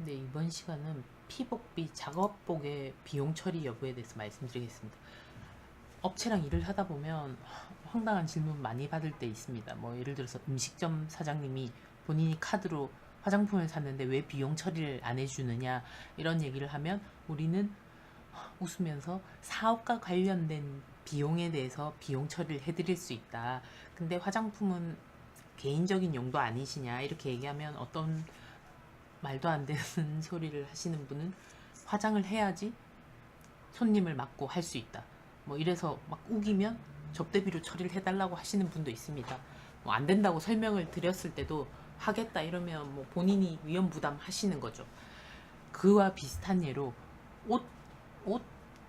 네, 이번 시간은 피복비 작업복의 비용 처리 여부에 대해서 말씀드리겠습니다. 업체랑 일을 하다 보면 황당한 질문 많이 받을 때 있습니다. 뭐 예를 들어서 음식점 사장님이 본인이 카드로 화장품을 샀는데 왜 비용 처리를 안 해주느냐 이런 얘기를 하면 우리는 웃으면서 사업과 관련된 비용에 대해서 비용 처리를 해드릴 수 있다. 근데 화장품은 개인적인 용도 아니시냐 이렇게 얘기하면 어떤 말도 안 되는 소리를 하시는 분은 화장을 해야지 손님을 맞고 할 수 있다. 뭐 이래서 막 우기면 접대비로 처리를 해달라고 하시는 분도 있습니다. 뭐 안 된다고 설명을 드렸을 때도 하겠다 이러면 뭐 본인이 위험 부담 하시는 거죠. 그와 비슷한 예로 옷, 옷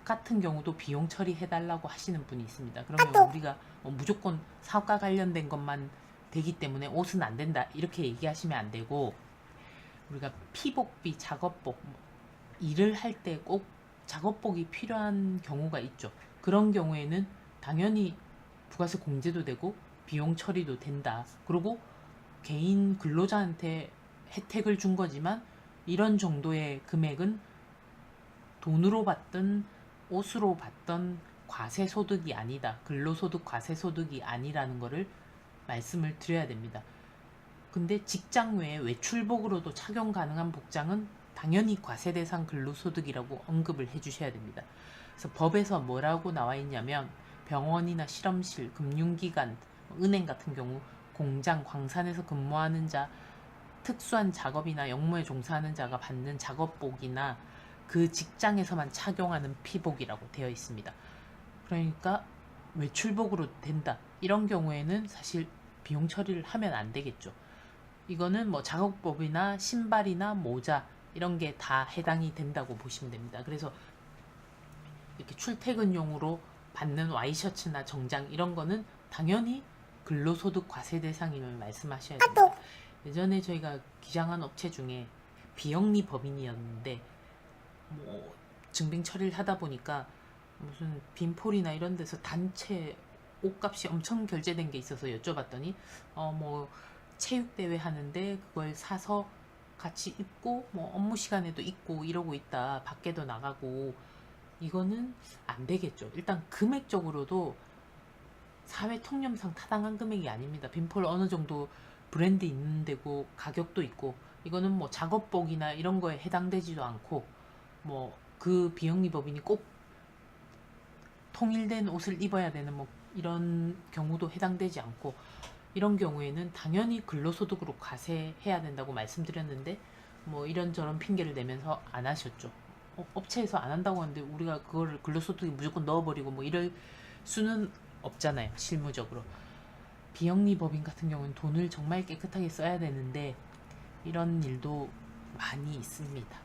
같은 경우도 비용 처리해달라고 하시는 분이 있습니다. 그러면 우리가 무조건 사업과 관련된 것만 되기 때문에 옷은 안 된다 이렇게 얘기하시면 안 되고, 우리가 피복비, 작업복, 일을 할 때 꼭 작업복이 필요한 경우가 있죠. 그런 경우에는 당연히 부가세 공제도 되고 비용 처리도 된다. 그리고 개인 근로자한테 혜택을 준 거지만 이런 정도의 금액은 돈으로 받든 옷으로 받던 과세소득이 아니다. 근로소득 과세소득이 아니라는 거를 말씀을 드려야 됩니다. 근데 직장 외에 외출복으로도 착용 가능한 복장은 당연히 과세 대상 근로소득이라고 언급을 해주셔야 됩니다. 그래서 법에서 뭐라고 나와 있냐면 병원이나 실험실, 금융기관, 은행 같은 경우 공장, 광산에서 근무하는 자, 특수한 작업이나 영무에 종사하는 자가 받는 작업복이나 그 직장에서만 착용하는 피복이라고 되어 있습니다. 그러니까 외출복으로 된다. 이런 경우에는 사실 비용 처리를 하면 안 되겠죠. 이거는 뭐 작업복이나 신발이나 모자 이런 게 다 해당이 된다고 보시면 됩니다. 그래서 이렇게 출퇴근용으로 받는 와이셔츠나 정장 이런 거는 당연히 근로소득 과세 대상임을 말씀하셔야 됩니다. 예전에 저희가 기장한 업체 중에 비영리 법인이었는데 뭐 증빙 처리를 하다 보니까 무슨 빈폴이나 이런 데서 단체 옷값이 엄청 결제된 게 있어서 여쭤봤더니 뭐 체육대회 하는데 그걸 사서 같이 입고 뭐 업무 시간에도 입고 이러고 있다. 밖에도 나가고. 이거는 안 되겠죠. 일단 금액적으로도 사회 통념상 타당한 금액이 아닙니다. 빈폴 어느 정도 브랜드 있는 데고 가격도 있고, 이거는 뭐 작업복이나 이런 거에 해당되지도 않고, 뭐 그 비영리 법인이 꼭 통일된 옷을 입어야 되는 뭐 이런 경우도 해당되지 않고, 이런 경우에는 당연히 근로소득으로 과세해야 된다고 말씀드렸는데 뭐 이런저런 핑계를 내면서 안 하셨죠. 업체에서 안 한다고 하는데 우리가 그거를 근로소득에 무조건 넣어버리고 뭐 이럴 수는 없잖아요. 실무적으로. 비영리 법인 같은 경우는 돈을 정말 깨끗하게 써야 되는데 이런 일도 많이 있습니다.